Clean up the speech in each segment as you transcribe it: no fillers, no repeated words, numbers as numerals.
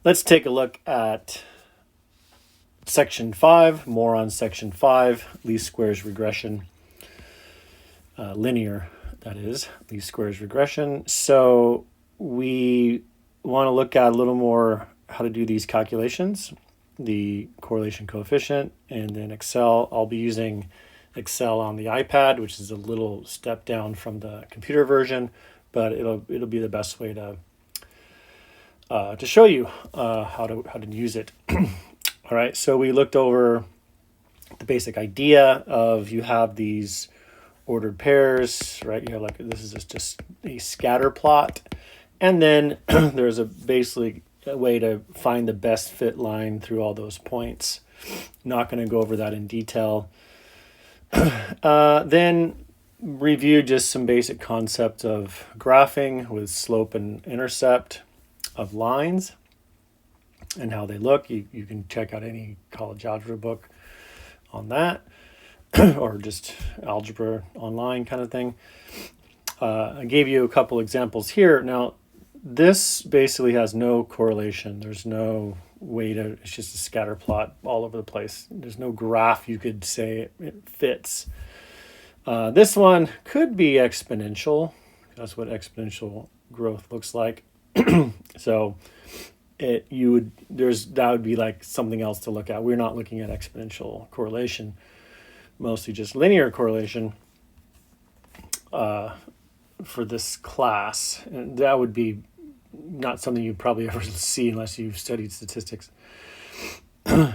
Let's take a look at section 5, more on section 5, least squares regression, linear, that is, least squares regression. So we want to look at a little more how to do these calculations, the correlation coefficient, and then Excel. I'll be using Excel on the iPad, which is a little step down from the computer version, but it'll be the best way to show you how to use it. All right, so we looked over the basic idea of you have these ordered pairs, right? You have like, this is just a scatter plot. And then there's basically a way to find the best fit line through all those points. Not going to go over that in detail. Then review just some basic concepts of graphing with slope and intercept of lines and how they look. You can check out any college algebra book on that or just algebra online kind of thing. I gave you a couple examples here. Now, this basically has no correlation. There's no way to, it's just a scatter plot all over the place. There's no graph you could say it fits. This one could be exponential. That's what exponential growth looks like. So that would be like something else to look at. We're not looking at exponential correlation, mostly just linear correlation for this class. And that would be not something you'd probably ever see unless you've studied statistics. All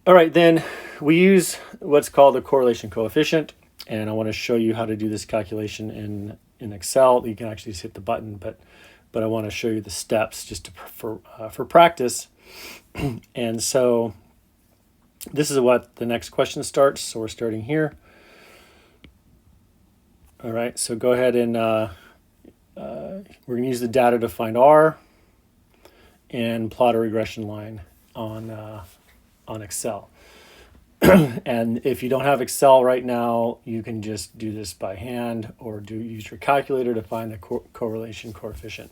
right, then we use what's called the correlation coefficient, and I want to show you how to do this calculation in Excel. You can actually just hit the button, but I want to show you the steps just for practice. And so this is what the next question starts. So we're starting here. All right, so go ahead and we're going to use the data to find R and plot a regression line on Excel. And if you don't have Excel right now, you can just do this by hand or use your calculator to find the correlation coefficient.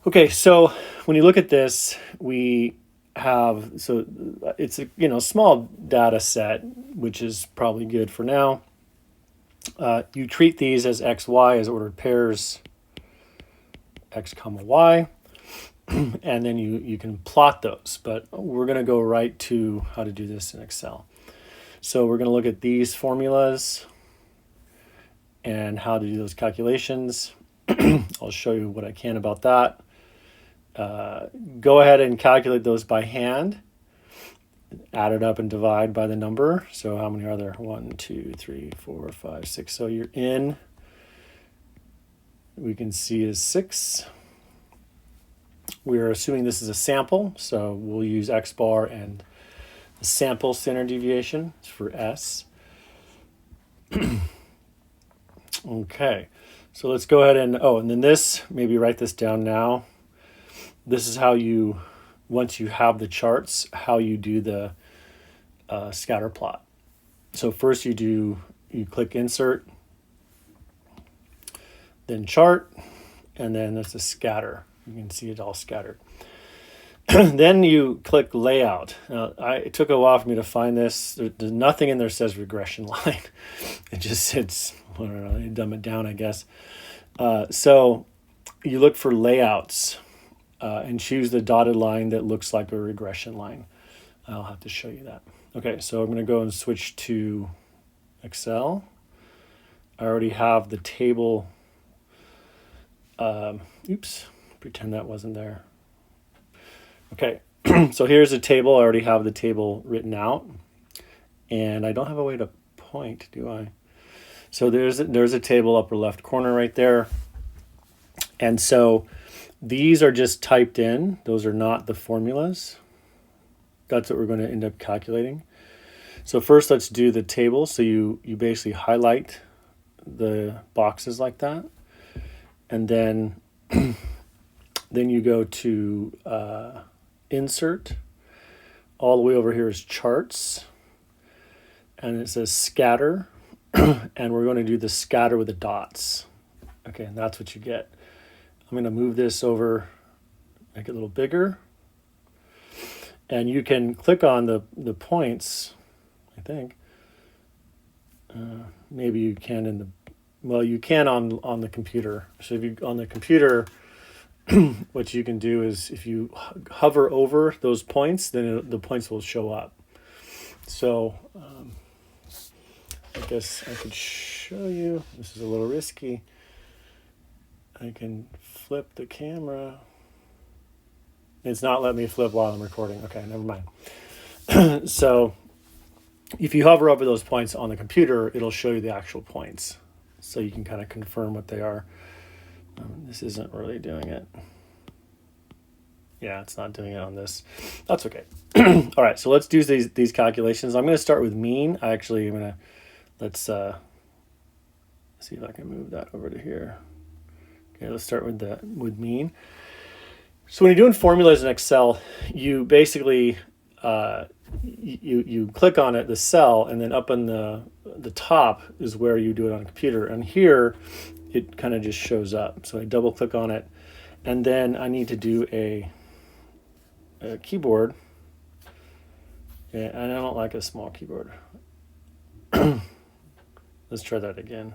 Okay, so when you look at this, we have, so it's a small data set, which is probably good for now. You treat these as x, y as ordered pairs, x comma y. And then you can plot those, but we're going to go right to how to do this in Excel. So we're going to look at these formulas and how to do those calculations. I'll show you what I can about that. Go ahead and calculate those by hand. Add it up and divide by the number. So how many are there? 1, 2, 3, 4, 5, 6. So you're in, we can see is 6. We're assuming this is a sample, so we'll use X bar and the sample standard deviation for S. Okay, so let's go ahead and, and then this, maybe write this down now. This is how you, once you have the charts, how you do the scatter plot. So first you click insert, then chart, and then there's a scatter. You can see it all scattered. Then you click layout. Now, it took a while for me to find this. There's nothing in there that says regression line. It just sits, I don't know, they dumb it down, I guess. So you look for layouts and choose the dotted line that looks like a regression line. I'll have to show you that. Okay, so I'm going to go and switch to Excel. I already have the table. Oops. Pretend that wasn't there. Okay, so here's a table. I already have the table written out, and I don't have a way to point, do I? So there's a table upper left corner right there, and so these are just typed in. Those are not the formulas. That's what we're going to end up calculating. So first, let's do the table. So you basically highlight the boxes like that, and then then you go to insert. All the way over here is charts, and it says scatter, and we're going to do the scatter with the dots. Okay, and that's what you get. I'm going to move this over, make it a little bigger. And you can click on the points, I think. Maybe you can you can on the computer. So if you on the computer, what you can do is if you hover over those points, then the points will show up. So I guess I could show you. This is a little risky. I can flip the camera. It's not letting me flip while I'm recording. Okay, never mind. So if you hover over those points on the computer, it'll show you the actual points. So you can kind of confirm what they are. This isn't really doing it. Yeah, it's not doing it on this. That's okay. All right, so let's do these calculations. I'm going to start with mean. Let's see if I can move that over to here. Okay, let's start with mean. So when you're doing formulas in Excel, you basically you click on it, the cell, and then up on the top is where you do it on a computer. And here, it kind of just shows up. So I double click on it, and then I need to do a keyboard. Yeah, and I don't like a small keyboard. Let's try that again.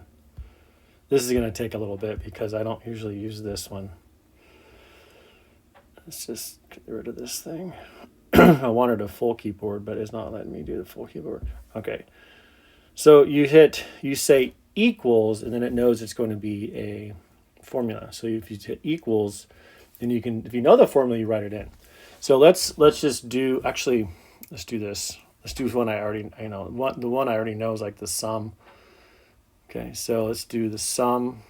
This is going to take a little bit because I don't usually use this one. Let's just get rid of this thing. I wanted a full keyboard, but it's not letting me do the full keyboard. Okay. So you say equals, and then it knows it's going to be a formula. So if you hit equals, then you can, if you know the formula, you write it in. So let's just do, actually, let's do this. Let's do one I know. The one I already know is like the sum. Okay, so let's do the sum.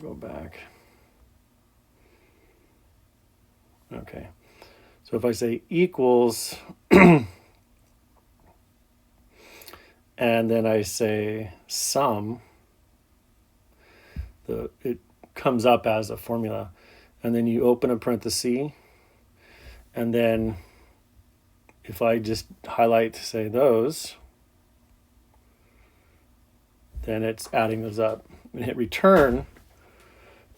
Go back. Okay, so if I say equals, and then I say sum, it comes up as a formula. And then you open a parenthesis, and then if I just highlight, say, those, then it's adding those up. And hit return,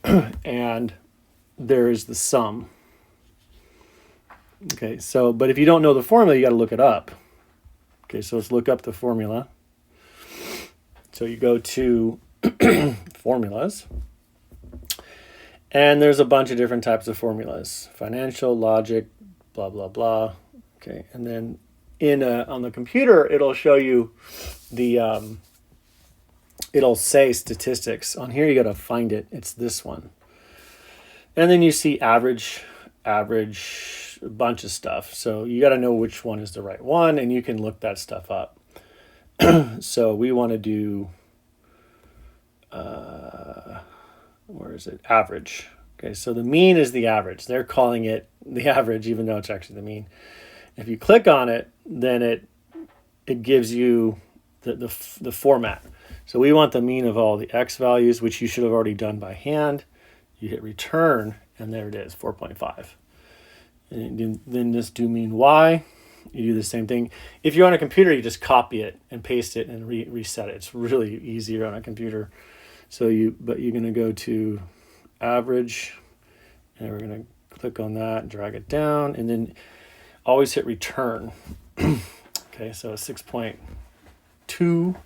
and there's the sum. Okay, so, but if you don't know the formula, you got to look it up. Okay, so let's look up the formula. So you go to formulas, and there's a bunch of different types of formulas: financial, logic, blah, blah, blah. Okay, and then on the computer, it'll show you it'll say statistics. On here, you got to find it. It's this one. And then you see average, a bunch of stuff. So you got to know which one is the right one, and you can look that stuff up. So we want to do, where is it? Average. Okay, so the mean is the average. They're calling it the average, even though it's actually the mean. If you click on it, then it gives you the format. So we want the mean of all the x values, which you should have already done by hand. You hit return, and there it is, 4.5. And then just do mean y. You do the same thing. If you're on a computer, you just copy it and paste it and reset it. It's really easier on a computer. But you're going to go to average, and we're going to click on that, drag it down, and then always hit return. Okay, so 6.2,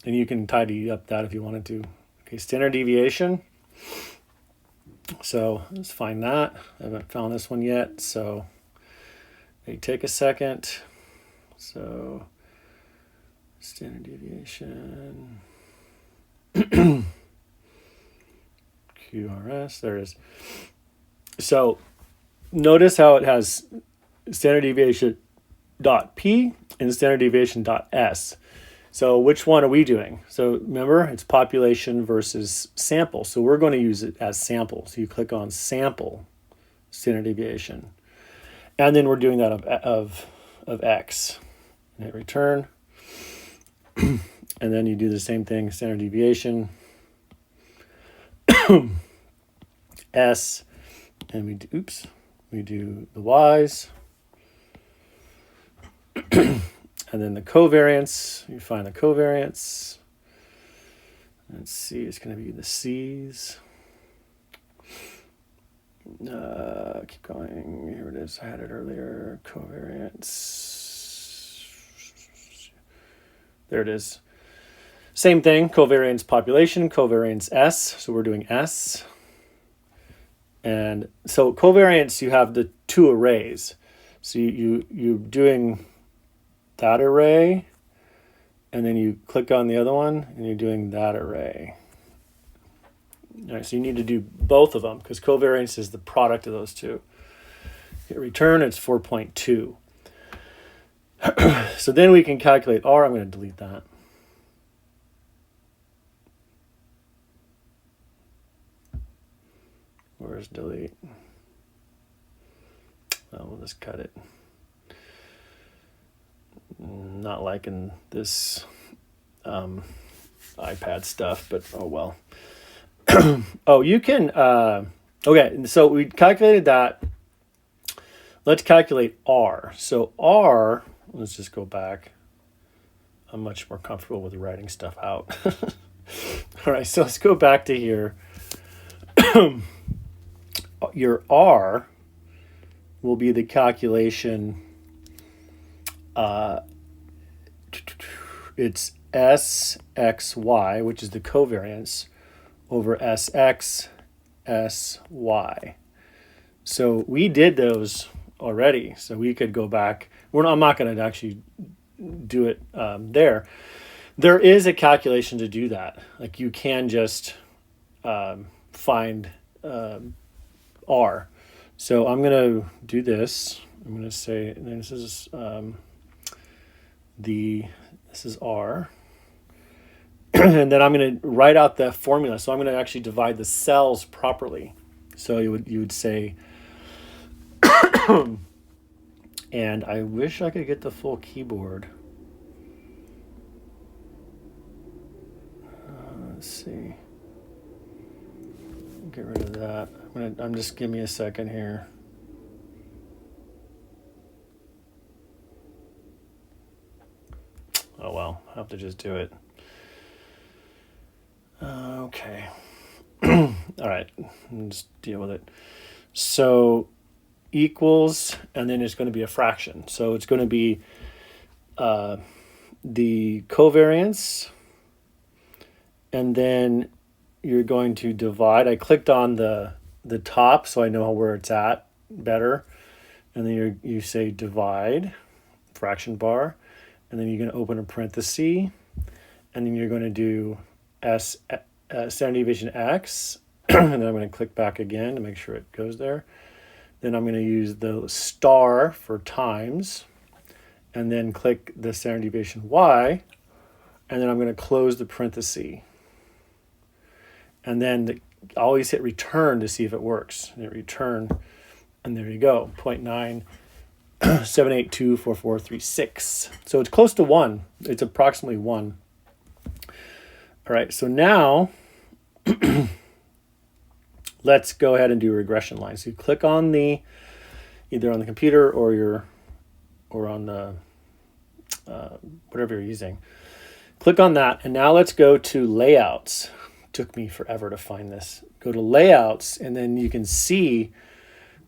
and you can tidy up that if you wanted to. Okay, standard deviation. So let's find that. I haven't found this one yet, so they take a second. So standard deviation. QRS, there it is. So notice how it has standard deviation .p and standard deviation .s. So which one are we doing? So remember, it's population versus sample. So we're going to use it as sample. So you click on sample, standard deviation. And then we're doing that of x. And hit return. And then you do the same thing, standard deviation, S, and we do the y's. And then the covariance, you find the covariance. Let's see, it's going to be the C's. Keep going. Here it is. I had it earlier. Covariance. There it is. Same thing. Covariance population, covariance S. So we're doing S. And so covariance, you have the two arrays. So you're doing that array, and then you click on the other one, and you're doing that array. All right, so you need to do both of them because covariance is the product of those two. Hit return, it's 4.2. So then we can calculate R. I'm going to delete that. Where's delete? Oh, we'll just cut it. Not liking this iPad stuff, but oh well. Oh, you can, okay, so we calculated that. Let's calculate R. So R, let's just go back. I'm much more comfortable with writing stuff out. All right, so let's go back to here. Your R will be the calculation. It's SXY, which is the covariance, over SX, SY. So we did those already. So we could go back. I'm not going to actually do it there. There is a calculation to do that. Like you can just find R. So I'm going to do this. I'm going to say this is this is R. And then I'm going to write out the formula. So I'm going to actually divide the cells properly. So you would say, and I wish I could get the full keyboard. Let's see. Get rid of that. I'm just give me a second here. Oh well, I'll have to just do it. Okay. All right, just deal with it. So equals, and then it's going to be a fraction. So it's going to be the covariance, and then you're going to divide. I clicked on the top so I know where it's at better. And then you say divide, fraction bar, and then you're going to open a parenthesis, and then you're going to do standard deviation X, and then I'm going to click back again to make sure it goes there. Then I'm going to use the star for times, and then click the standard deviation Y, and then I'm going to close the parenthesis. And then always hit return to see if it works. And hit return, and there you go, 0.978244436. So it's close to 1. It's approximately 1. All right, so now let's go ahead and do regression lines. So you click on either on the computer or on the whatever you're using. Click on that, and now let's go to layouts. Took me forever to find this. Go to layouts, and then you can see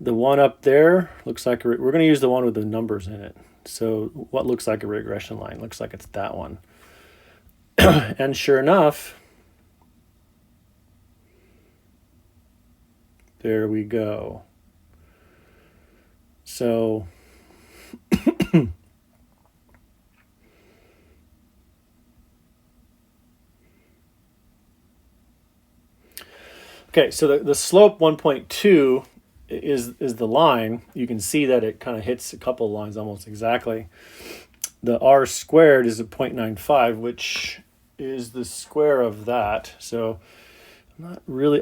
the one up there looks like we're going to use the one with the numbers in it. So what looks like a regression line looks like it's that one. And sure enough, there we go. So okay, so the slope 1.2 is the line. You can see that it kind of hits a couple of lines almost exactly. The R squared is a 0.95, which is the square of that. So not really,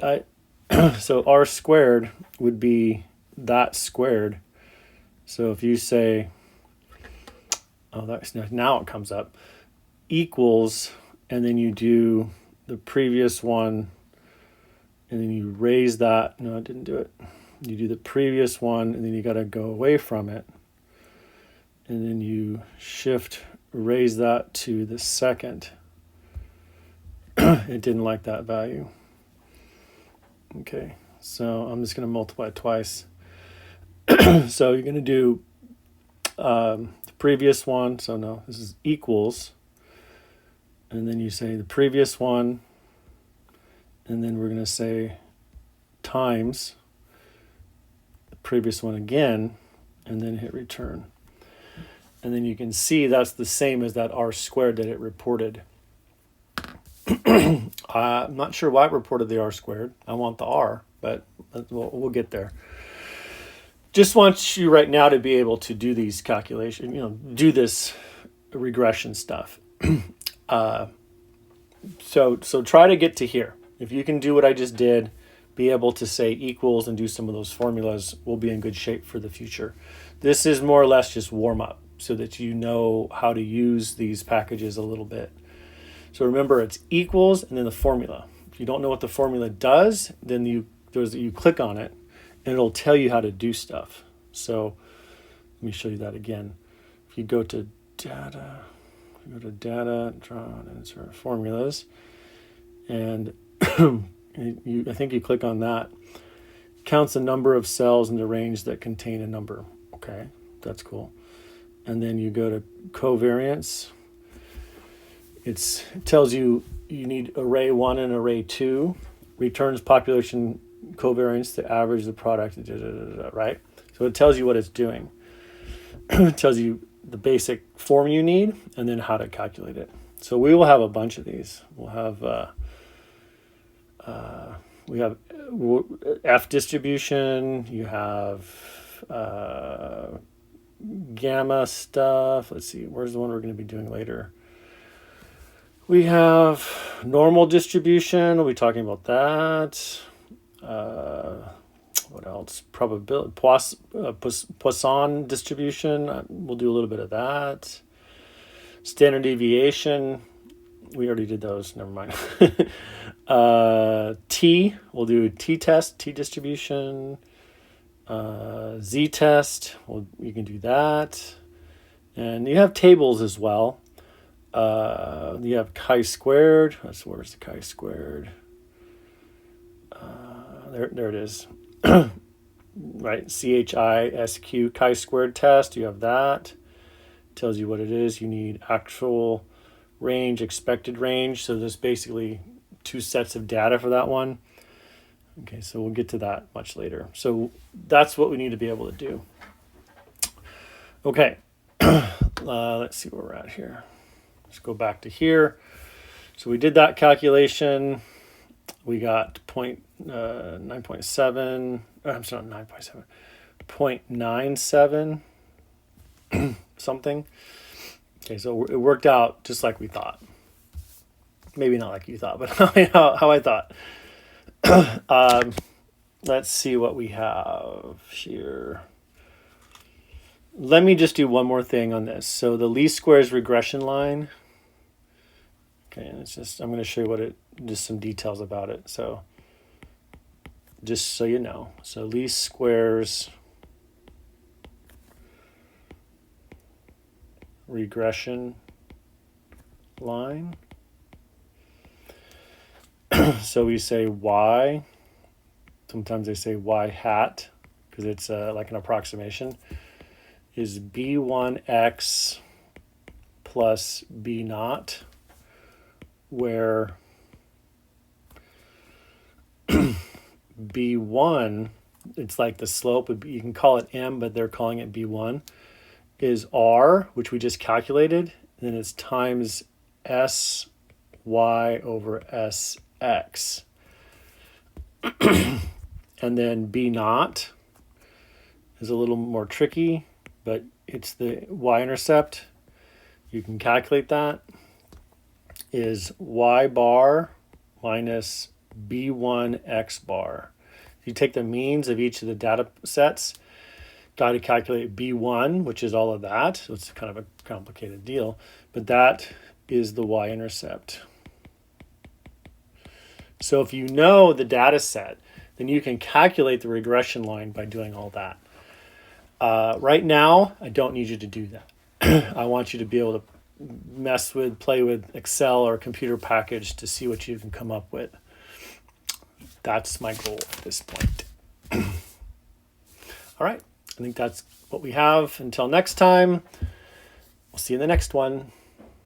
so R squared would be that squared. So if you say, oh, that's now it comes up, equals, and then you do the previous one, and then you raise that. No, it didn't do it. You do the previous one, and then you got to go away from it. And then you raise that to the second. It didn't like that value. Okay, so I'm just going to multiply it twice. So you're going to do the previous one. So no, this is equals. And then you say the previous one. And then we're going to say times the previous one again. And then hit return. And then you can see that's the same as that r squared that it reported. I'm not sure why it reported the r squared. I want the r, but we'll get there. Just want you right now to be able to do these calculations, do this regression stuff. So try to get to here. If you can do what I just did, be able to say equals and do some of those formulas, we'll be in good shape for the future. This is more or less just warm up so that you know how to use these packages a little bit. So remember, it's equals and then the formula. If you don't know what the formula does, then you click on it and it'll tell you how to do stuff. So let me show you that again. If you go to data, draw and insert formulas, and I think you click on that, counts the number of cells in the range that contain a number. Okay, that's cool. And then you go to covariance. It tells you need array 1 and array 2, returns population covariance to average the product, right? So it tells you what it's doing. It tells you the basic form you need and then how to calculate it. So we will have a bunch of these. We'll have we have F distribution. You have gamma stuff. Let's see, where's the one we're going to be doing later? We have normal distribution. We'll be talking about that. What else? Probability, Poisson distribution. We'll do a little bit of that. Standard deviation. We already did those. Never mind. T. We'll do t-test, t-distribution. Z-test. Well, you can do that. And you have tables as well. You have chi-squared. Where's the chi-squared? There it is. Right, CHISQ, chi-squared test. You have that. Tells you what it is. You need actual range, expected range. So there's basically 2 sets of data for that one. Okay, so we'll get to that much later. So that's what we need to be able to do. Okay, let's see where we're at here. Let's go back to here. So we did that calculation. We got 9.7. I'm sorry, 9.7. 0.97 something. Okay, so it worked out just like we thought. Maybe not like you thought, but how I thought. Let's see what we have here. Let me just do one more thing on this. So the least squares regression line. Okay, and I'm going to show you just some details about it. So just so you know. So least squares regression line. So we say y. Sometimes they say y hat because it's like an approximation. Is b1x plus b naught, where b1, it's like the slope, you can call it m, but they're calling it b1, is r, which we just calculated, and then it's times sy over sx. And then b naught is a little more tricky, but it's the y-intercept. You can calculate that. Is y bar minus b1 x bar. If you take the means of each of the data sets, got to calculate b1, which is all of that. So it's kind of a complicated deal, but that is the y-intercept. So if you know the data set, then you can calculate the regression line by doing all that. Right now, I don't need you to do that. I want you to be able to play with Excel or a computer package to see what you can come up with. That's my goal at this point. All right, I think that's what we have. Until next time, we'll see you in the next one.